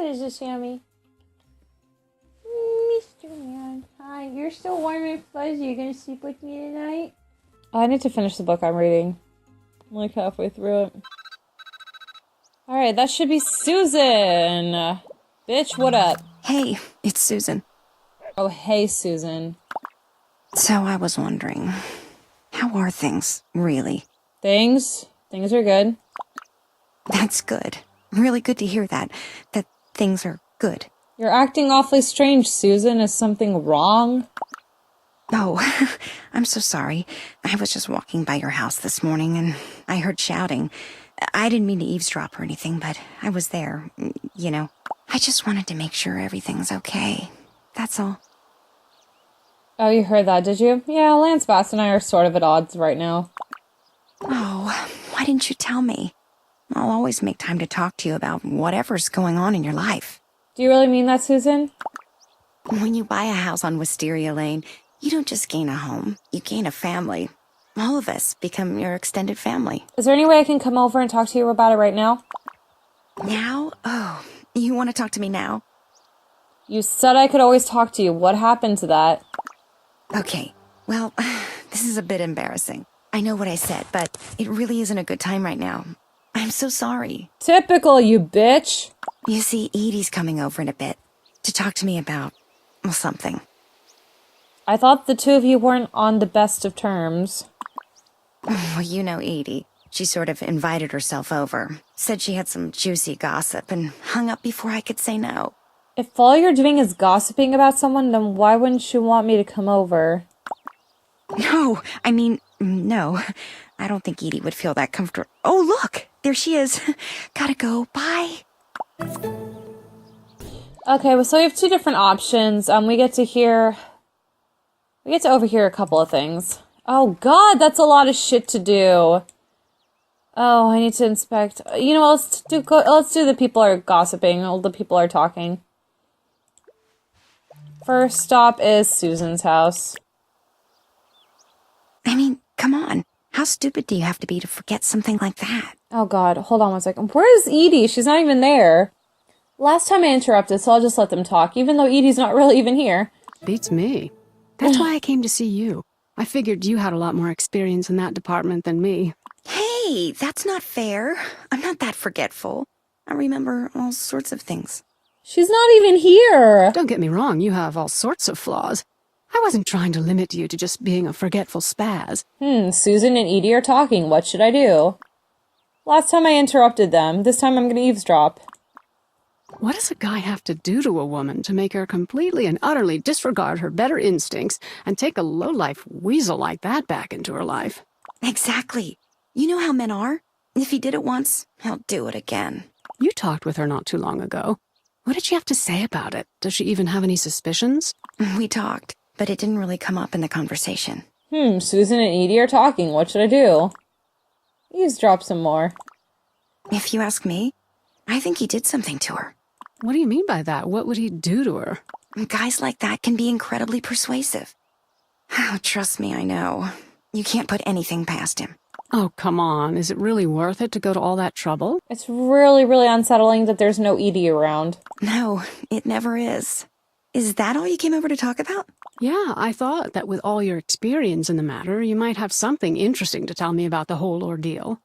is this, Sammy? Mr. Man, hi. You're still warm and fuzzy. You gonna sleep with me tonight? I need to finish the book I'm reading. I'm like halfway through it. Alright, that should be Susan! Bitch, what up? Hey, it's Susan. Oh, hey, Susan. So I was wondering, how are things, really? Things are good. That's good. Really good to hear that things are good. You're acting awfully strange, Susan. Is something wrong? Oh, I'm so sorry. I was just walking by your house this morning and I heard shouting. I didn't mean to eavesdrop or anything, but I was there, you know. I just wanted to make sure everything's okay. That's all. Oh, you heard that, did you? Yeah, Lance Bass and I are sort of at odds right now. Oh, why didn't you tell me? I'll always make time to talk to you about whatever's going on in your life. Do you really mean that, Susan? When you buy a house on Wisteria Lane, you don't just gain a home, you gain a family. All of us become your extended family. Is there any way I can come over and talk to you about it right now? Now? Oh, you want to talk to me now? You said I could always talk to you. What happened to that? Okay, well, this is a bit embarrassing. I know what I said, but it really isn't a good time right now. I'm so sorry. Typical, you bitch! You see, Edie's coming over in a bit to talk to me about, well, something. I thought the two of you weren't on the best of terms. Well, you know Edie. She sort of invited herself over, said she had some juicy gossip, and hung up before I could say no. If all you're doing is gossiping about someone, then why wouldn't you want me to come over? No, I mean, no. I don't think Edie would feel that comfortable. Oh, look! There she is. Gotta go. Bye. Okay, well, so we have two different options. We get to overhear a couple of things. Oh god, that's a lot of shit to do. Oh, I need to inspect. You know, let's do the people are gossiping, all the people are talking. First stop is Susan's house. I mean, come on. How stupid do you have to be to forget something like that? Oh god, hold on one second. Where is Edie? She's not even there. Last time I interrupted, so I'll just let them talk, even though Edie's not really even here. Beats me. That's why I came to see you. I figured you had a lot more experience in that department than me. Hey, that's not fair. I'm not that forgetful. I remember all sorts of things. She's not even here! Don't get me wrong, you have all sorts of flaws. I wasn't trying to limit you to just being a forgetful spaz. Susan and Edie are talking. What should I do? Last time I interrupted them. This time I'm gonna eavesdrop. What does a guy have to do to a woman to make her completely and utterly disregard her better instincts and take a low-life weasel like that back into her life? Exactly. You know how men are? If he did it once, he'll do it again. You talked with her not too long ago. What did she have to say about it? Does she even have any suspicions? We talked, but it didn't really come up in the conversation. Susan and Edie are talking. What should I do? Eavesdrop some more. If you ask me, I think he did something to her. What do you mean by that? What would he do to her? Guys like that can be incredibly persuasive. Oh, trust me, I know. You can't put anything past him. Oh, come on. Is it really worth it to go to all that trouble? It's really, really unsettling that there's no Edie around. No, it never is. Is that all you came over to talk about? Yeah, I thought that with all your experience in the matter, you might have something interesting to tell me about the whole ordeal.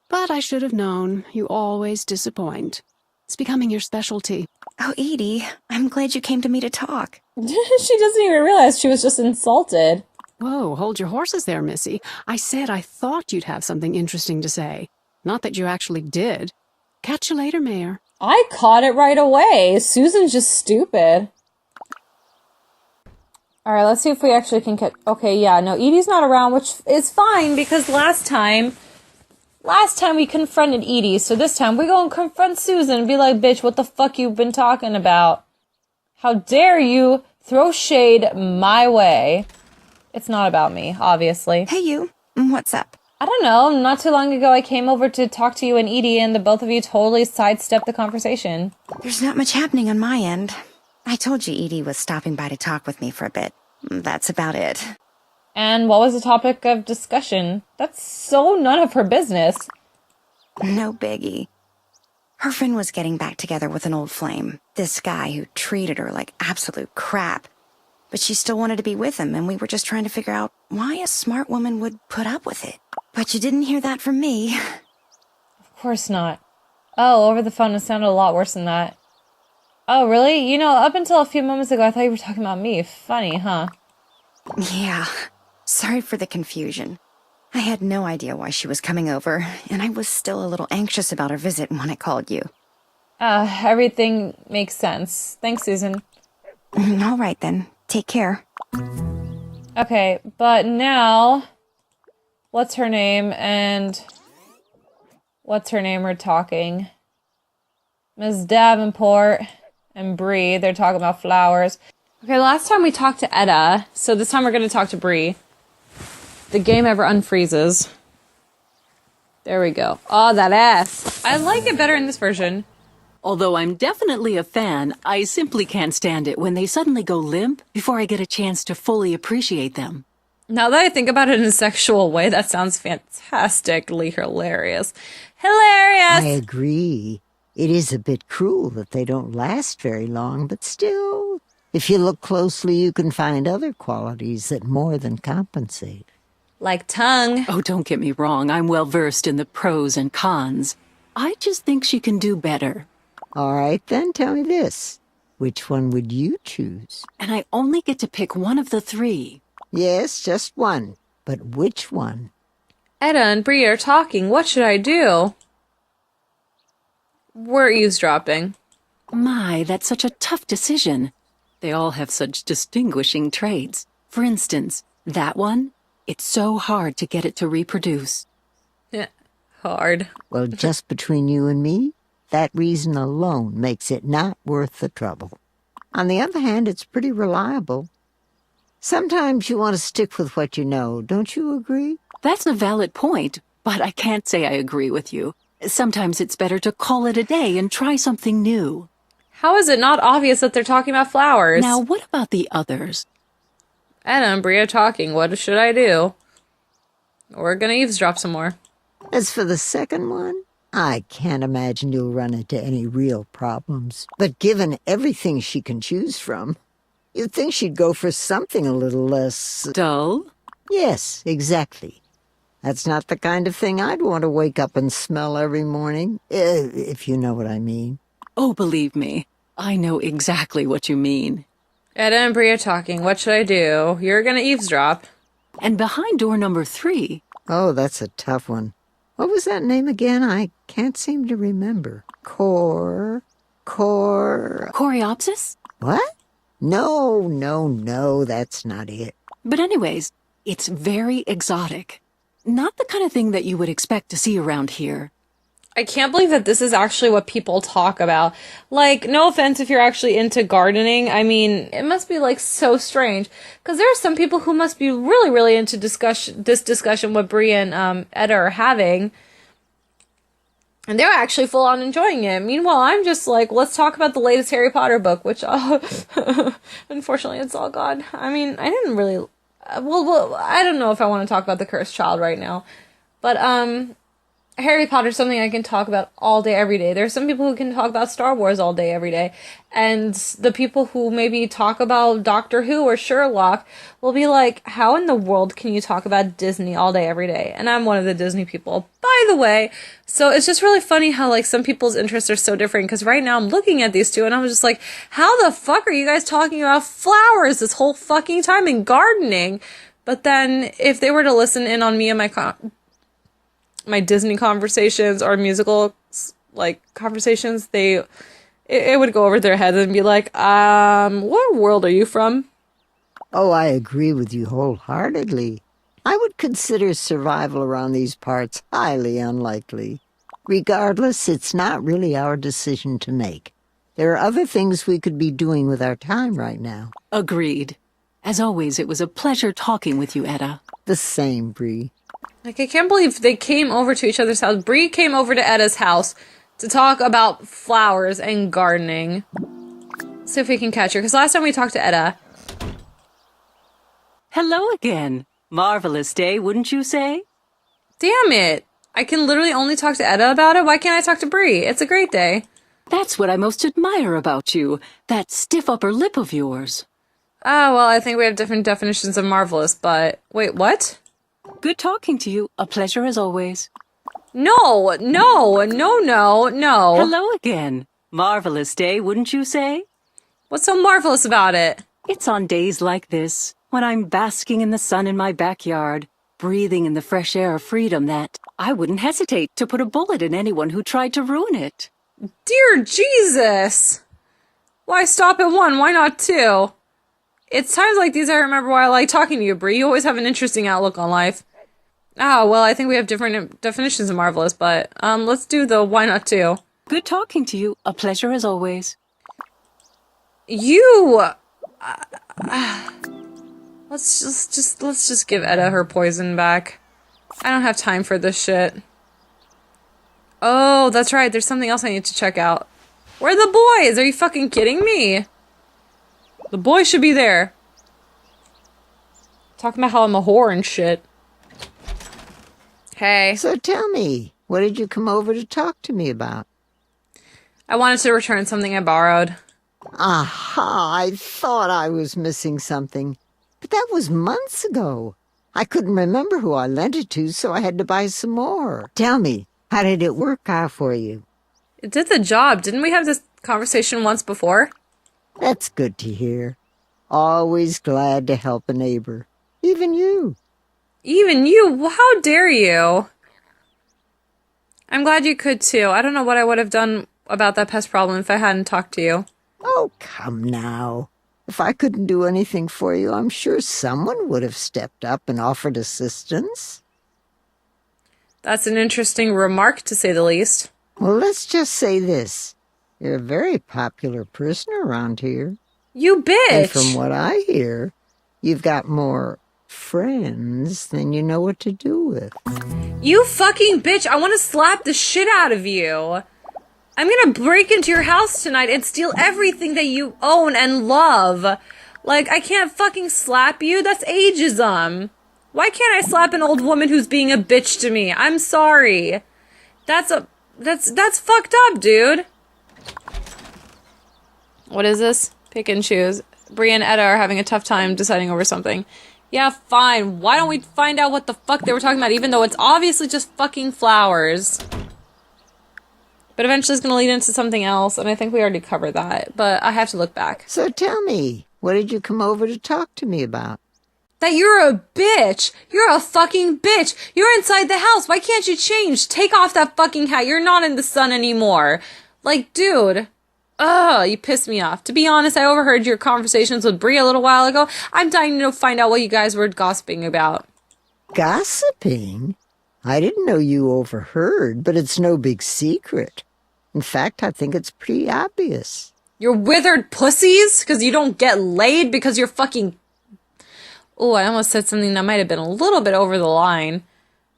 But I should have known. You always disappoint. It's becoming your specialty. Oh, Edie, I'm glad you came to me to talk. She doesn't even realize she was just insulted. Whoa, hold your horses there, Missy. I said I thought you'd have something interesting to say. Not that you actually did. Catch you later, Mayor. I caught it right away. Susan's just stupid. Alright, let's see if we actually can catch... Okay, yeah, no, Edie's not around, which is fine, because last time we confronted Edie, so this time we go and confront Susan and be like, bitch, what the fuck you been talking about? How dare you throw shade my way? It's not about me, obviously. Hey, you. What's up? I don't know. Not too long ago, I came over to talk to you and Edie, and the both of you totally sidestepped the conversation. There's not much happening on my end. I told you Edie was stopping by to talk with me for a bit. That's about it. And what was the topic of discussion? That's so none of her business. No biggie. Her friend was getting back together with an old flame, this guy who treated her like absolute crap. But she still wanted to be with him, and we were just trying to figure out why a smart woman would put up with it. But you didn't hear that from me. Of course not. Oh, over the phone it sounded a lot worse than that. Oh, really? You know, up until a few moments ago, I thought you were talking about me. Funny, huh? Yeah. Sorry for the confusion. I had no idea why she was coming over, and I was still a little anxious about her visit when I called you. Everything makes sense. Thanks, Susan. All right, then. Take care. Okay, but now... What's her name and... What's her name are talking? Ms. Davenport and Bree, they're talking about flowers. Okay, last time we talked to Etta, so this time we're going to talk to Bree. The game ever unfreezes. There we go. Oh, that ass. I like it better in this version. Although I'm definitely a fan, I simply can't stand it when they suddenly go limp before I get a chance to fully appreciate them. Now that I think about it in a sexual way, that sounds fantastically hilarious. Hilarious! I agree. It is a bit cruel that they don't last very long, but still, if you look closely, you can find other qualities that more than compensate. Like tongue. Oh, don't get me wrong, I'm well versed in the pros and cons. I just think she can do better. All right, then tell me this. Which one would you choose? And I only get to pick one of the three. Yes, just one. But which one? Etta and Bree are talking. What should I do? We're eavesdropping. My, that's such a tough decision. They all have such distinguishing traits. For instance, that one, it's so hard to get it to reproduce. Yeah, hard. Well, just between you and me, that reason alone makes it not worth the trouble. On the other hand, it's pretty reliable. Sometimes you want to stick with what you know, don't you agree? That's a valid point, but I can't say I agree with you. Sometimes it's better to call it a day and try something new. How is it not obvious that they're talking about flowers? Now, what about the others? Etta and Bree are talking. What should I do? We're gonna eavesdrop some more. As for the second one, I can't imagine you'll run into any real problems. But given everything she can choose from, you'd think she'd go for something a little less... Dull? Yes, exactly. That's not the kind of thing I'd want to wake up and smell every morning, if you know what I mean. Oh, believe me, I know exactly what you mean. Etta and Bree are talking. What should I do? You're gonna eavesdrop. And behind door number 3... Oh, that's a tough one. What was that name again? I can't seem to remember. Coreopsis? What? No, that's not it. But anyways, it's very exotic. Not the kind of thing that you would expect to see around here. I can't believe that this is actually what people talk about. Like, no offense if you're actually into gardening. I mean, it must be, like, so strange. Because there are some people who must be really, really into this discussion what Bree and Etta are having. And they're actually full on enjoying it. Meanwhile, I'm just like, let's talk about the latest Harry Potter book, which, unfortunately, it's all gone. I mean, I didn't really... Well, I don't know if I want to talk about The Cursed Child right now. But, Harry Potter's something I can talk about all day, every day. There's some people who can talk about Star Wars all day, every day. And the people who maybe talk about Doctor Who or Sherlock will be like, how in the world can you talk about Disney all day, every day? And I'm one of the Disney people, by the way. So it's just really funny how, like, some people's interests are so different. Because right now I'm looking at these two and I was just like, how the fuck are you guys talking about flowers this whole fucking time and gardening? But then if they were to listen in on me and my Disney conversations or musical, like, conversations, it would go over their heads and be like, what world are you from? Oh, I agree with you wholeheartedly. I would consider survival around these parts highly unlikely. Regardless, it's not really our decision to make. There are other things we could be doing with our time right now. Agreed. As always, it was a pleasure talking with you, Etta. The same, Bree. Like, I can't believe they came over to each other's house. Bree came over to Etta's house to talk about flowers and gardening. See if we can catch her, because last time we talked to Etta... Hello again. Marvelous day, wouldn't you say? Damn it! I can literally only talk to Etta about it? Why can't I talk to Bree? It's a great day. That's what I most admire about you, that stiff upper lip of yours. Oh, well, I think we have different definitions of marvelous, but... Wait, what? Good talking to you. A pleasure as always. No. Hello again. Marvelous day, wouldn't you say? What's so marvelous about it? It's on days like this, when I'm basking in the sun in my backyard, breathing in the fresh air of freedom, that I wouldn't hesitate to put a bullet in anyone who tried to ruin it. Dear Jesus! Why stop at 1? Why not 2? It's times like these I remember why I like talking to you, Bree. You always have an interesting outlook on life. Oh, well, I think we have different definitions of marvelous, but let's do the why not 2. Good talking to you. A pleasure as always. You... let's just give Etta her poison back. I don't have time for this shit. Oh, that's right. There's something else I need to check out. Where are the boys? Are you fucking kidding me? The boys should be there. Talking about how I'm a whore and shit. Hey. So tell me, what did you come over to talk to me about? I wanted to return something I borrowed. Aha, I thought I was missing something. But that was months ago. I couldn't remember who I lent it to, so I had to buy some more. Tell me, how did it work out for you? It did the job. Didn't we have this conversation once before? That's good to hear. Always glad to help a neighbor. Even you. Even you? How dare you? I'm glad you could too. I don't know what I would have done about that pest problem if I hadn't talked to you. Oh, come now. If I couldn't do anything for you, I'm sure someone would have stepped up and offered assistance. That's an interesting remark, to say the least. Well, let's just say this. You're a very popular person around here. You bitch! And from what I hear, you've got more friends than you know what to do with. You fucking bitch! I want to slap the shit out of you! I'm gonna break into your house tonight and steal everything that you own and love. Like, I can't fucking slap you? That's ageism. Why can't I slap an old woman who's being a bitch to me? I'm sorry. That's fucked up, dude. What is this? Pick and choose. Bree and Etta are having a tough time deciding over something. Yeah, fine. Why don't we find out what the fuck they were talking about, even though it's obviously just fucking flowers. But eventually it's gonna lead into something else, and I think we already covered that. But I have to look back. So tell me, what did you come over to talk to me about? That you're a bitch. You're a fucking bitch. You're inside the house. Why can't you change? Take off that fucking hat. You're not in the sun anymore. Like, dude. Ugh, you pissed me off. To be honest, I overheard your conversations with Bree a little while ago. I'm dying to find out what you guys were gossiping about. Gossiping? I didn't know you overheard, but it's no big secret. In fact, I think it's pretty obvious. You're withered pussies? Because you don't get laid because you're fucking... Oh, I almost said something that might have been a little bit over the line.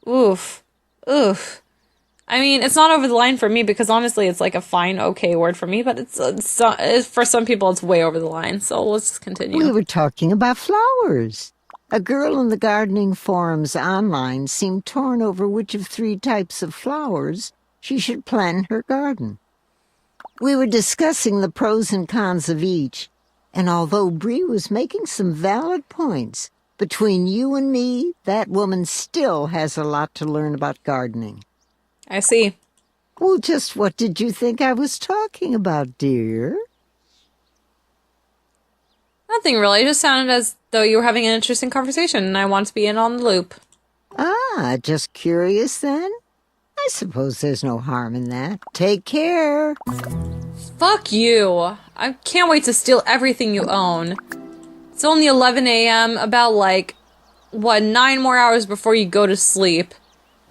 Oof. Oof. I mean, it's not over the line for me because honestly, it's like a fine, okay word for me, but it's for some people, it's way over the line. So let's just continue. We were talking about flowers. A girl in the gardening forums online seemed torn over which of 3 types of flowers she should plant in her garden. We were discussing the pros and cons of each, and although Bree was making some valid points, between you and me, that woman still has a lot to learn about gardening. I see. Well, just what did you think I was talking about, dear? Nothing really. It just sounded as though you were having an interesting conversation, and I want to be in on the loop. Ah, just curious then? I suppose there's no harm in that. Take care. Fuck you. I can't wait to steal everything you own. It's only 11 a.m., about like, 9 more hours before you go to sleep.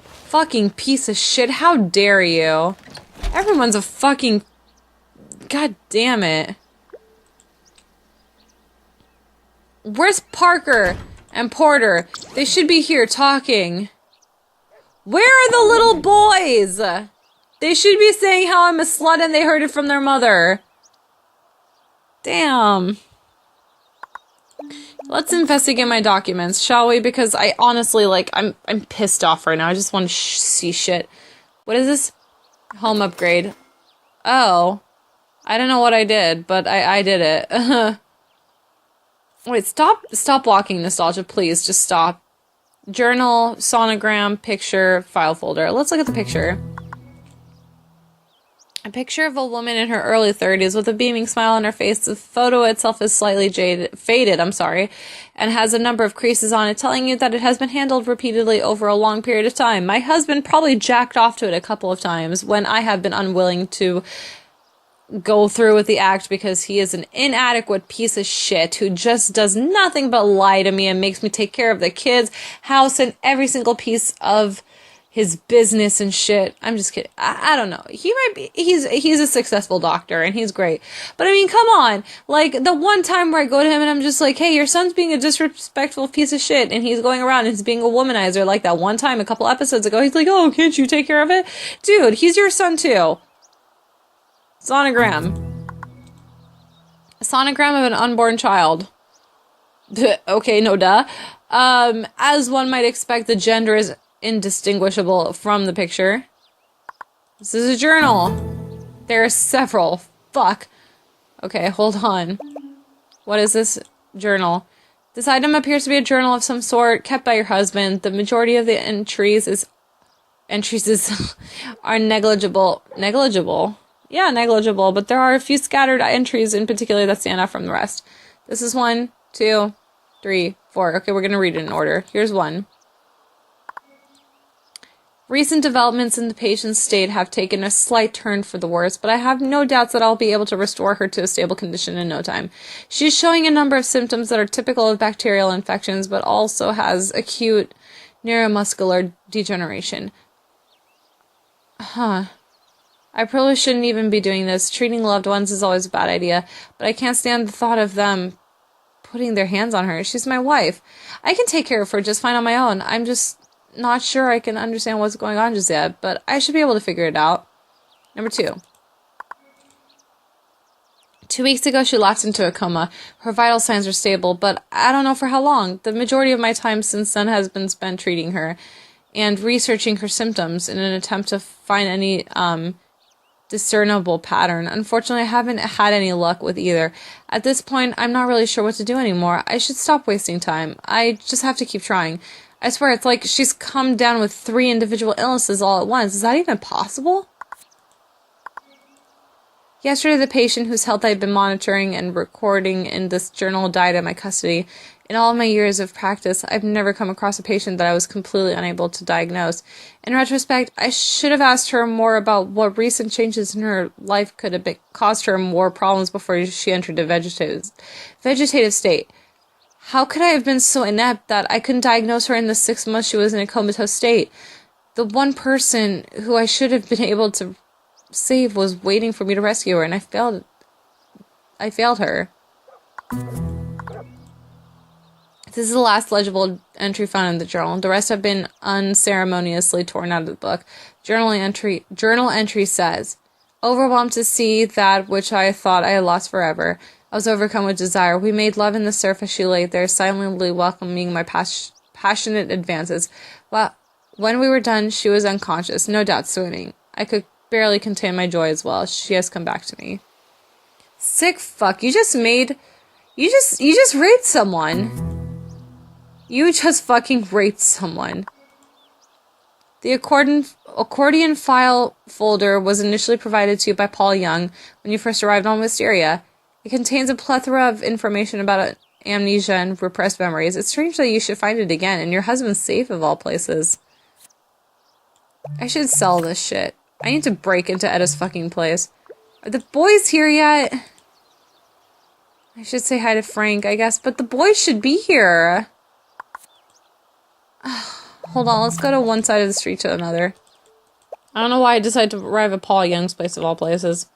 Fucking piece of shit, how dare you? Everyone's a fucking... God damn it. Where's Parker and Porter? They should be here talking. Where are the little boys? They should be saying how I'm a slut and they heard it from their mother. Damn. Let's investigate my documents, shall we? Because I honestly, like, I'm pissed off right now. I just want to see shit. What is this? Home upgrade. Oh. I don't know what I did, but I did it. Wait, stop blocking nostalgia, please. Just stop. Journal, sonogram, picture, file folder. Let's look at the picture. A picture of a woman in her early 30s with a beaming smile on her face. The photo itself is slightly faded, and has a number of creases on it, telling you that it has been handled repeatedly over a long period of time. My husband probably jacked off to it a couple of times when I have been unwilling to go through with the act because he is an inadequate piece of shit who just does nothing but lie to me and makes me take care of the kids, house, and every single piece of his business and shit. I'm just kidding. I don't know. He might be, he's a successful doctor and he's great. But I mean, come on. Like, the one time where I go to him and I'm just like, hey, your son's being a disrespectful piece of shit, and he's going around and he's being a womanizer, like that one time a couple episodes ago. He's like, oh, can't you take care of it? Dude, he's your son too. Sonogram. A sonogram of an unborn child. Okay, no duh. As one might expect, the gender is indistinguishable from the picture. This is a journal. There are several. Fuck. Okay, hold on. What is this journal? This item appears to be a journal of some sort kept by your husband. The majority of the entries are negligible. Negligible? Yeah, negligible, but there are a few scattered entries in particular that stand out from the rest. This is 1, 2, 3, 4. Okay, we're gonna read it in order. Here's 1. Recent developments in the patient's state have taken a slight turn for the worse, but I have no doubts that I'll be able to restore her to a stable condition in no time. She's showing a number of symptoms that are typical of bacterial infections, but also has acute neuromuscular degeneration. Huh. I probably shouldn't even be doing this. Treating loved ones is always a bad idea, but I can't stand the thought of them putting their hands on her. She's my wife. I can take care of her just fine on my own. I'm just not sure I can understand what's going on just yet, but I should be able to figure it out. Number 2. 2 weeks ago, she lapsed into a coma. Her vital signs are stable, but I don't know for how long. The majority of my time since then has been spent treating her and researching her symptoms in an attempt to find any discernible pattern. Unfortunately, I haven't had any luck with either. At this point, I'm not really sure what to do anymore. I should stop wasting time. I just have to keep trying. I swear, it's like she's come down with 3 individual illnesses all at once. Is that even possible? Yesterday, the patient whose health I've been monitoring and recording in this journal died in my custody. In all of my years of practice, I've never come across a patient that I was completely unable to diagnose. In retrospect, I should have asked her more about what recent changes in her life could have caused her more problems before she entered a vegetative state. How could I have been so inept that I couldn't diagnose her in the 6 months she was in a comatose state? The one person who I should have been able to save was waiting for me to rescue her, and I failed her. This is the last legible entry found in the journal. The rest have been unceremoniously torn out of the book. Journal entry says, overwhelmed to see that which I thought I had lost forever. I was overcome with desire. We made love in the surf as she lay there, silently welcoming my passionate advances. Well, when we were done, she was unconscious, no doubt swooning. I could barely contain my joy as well. She has come back to me. Sick fuck. You just raped someone. You just fucking raped someone. The accordion file folder was initially provided to you by Paul Young when you first arrived on Wisteria. It contains a plethora of information about amnesia and repressed memories. It's strange that you should find it again, and your husband's safe of all places. I should sell this shit. I need to break into Edda's fucking place. Are the boys here yet? I should say hi to Frank, I guess, but the boys should be here. Hold on, let's go to one side of the street to another. I don't know why I decided to arrive at Paul Young's place of all places.